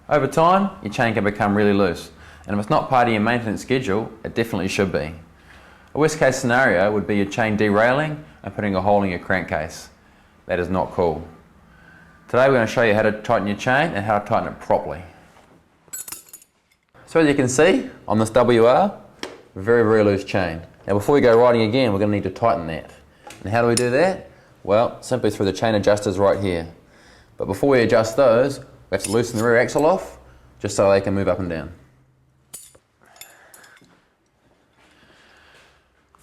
Over time, your chain can become really loose, and if it's not part of your maintenance schedule, it definitely should be. A worst case scenario would be your chain derailing and putting a hole in your crankcase. That is not cool. Today we're going to show you how to tighten your chain and how to tighten it properly. So as you can see on this WR, very loose chain. Now before we go riding again, we're going to need to tighten that. And how do we do that? Well, simply through the chain adjusters right here. But before we adjust those, we have to loosen the rear axle off, just so they can move up and down.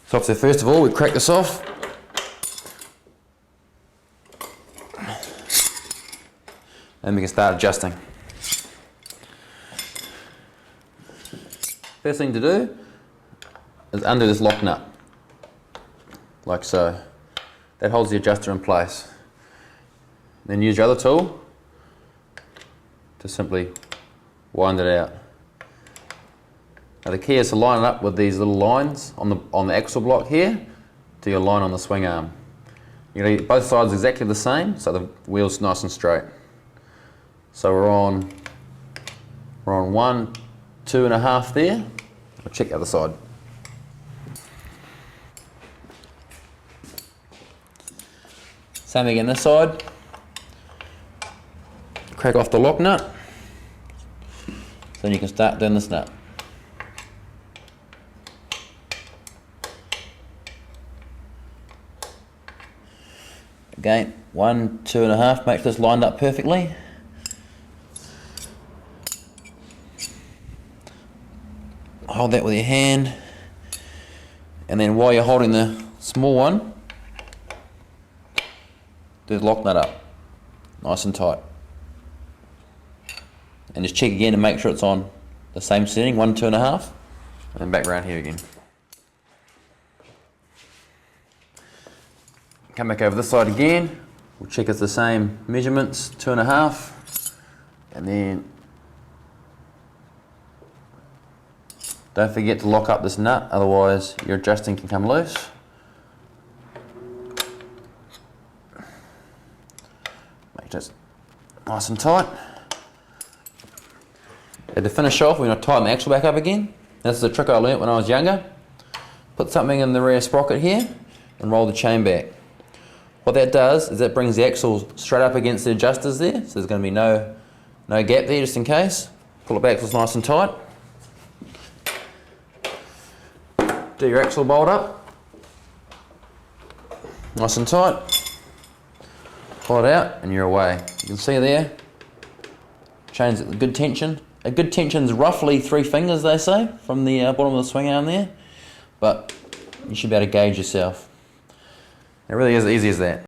So first of all, we crack this off. And we can start adjusting. First thing to do is undo this lock nut, like so. That holds the adjuster in place. Then use your other tool to simply wind it out. Now the key is to line it up with these little lines on the axle block here to your line on the swing arm. You're going to get both sides exactly the same, so the wheel's nice and straight. So we're on 1, 2.5 there. We'll check the other side. Same again this side. Crack off the lock nut. Then you can start doing this nut. Again, 1, 2.5, make sure this lined up perfectly. Hold that with your hand, and then while you're holding the small one, do the lock nut up, nice and tight. And just check again to make sure it's on the same setting, 1, 2.5, and then back around here again. Come back over this side again, we'll check it's the same measurements, 2.5, and then don't forget to lock up this nut, otherwise your adjusting can come loose. Make this nice and tight. And to finish off, we're going to tighten the axle back up again. This is a trick I learnt when I was younger. Put something in the rear sprocket here and roll the chain back. What that does is that brings the axle straight up against the adjusters there, so there's going to be no gap there just in case. Pull it back so it's nice and tight. Do your axle bolt up, nice and tight, pull it out and you're away. You can see there, chain's at good tension. A good tension's roughly 3 fingers, they say, from the bottom of the swing arm there, but you should be able to gauge yourself. It really is as easy as that.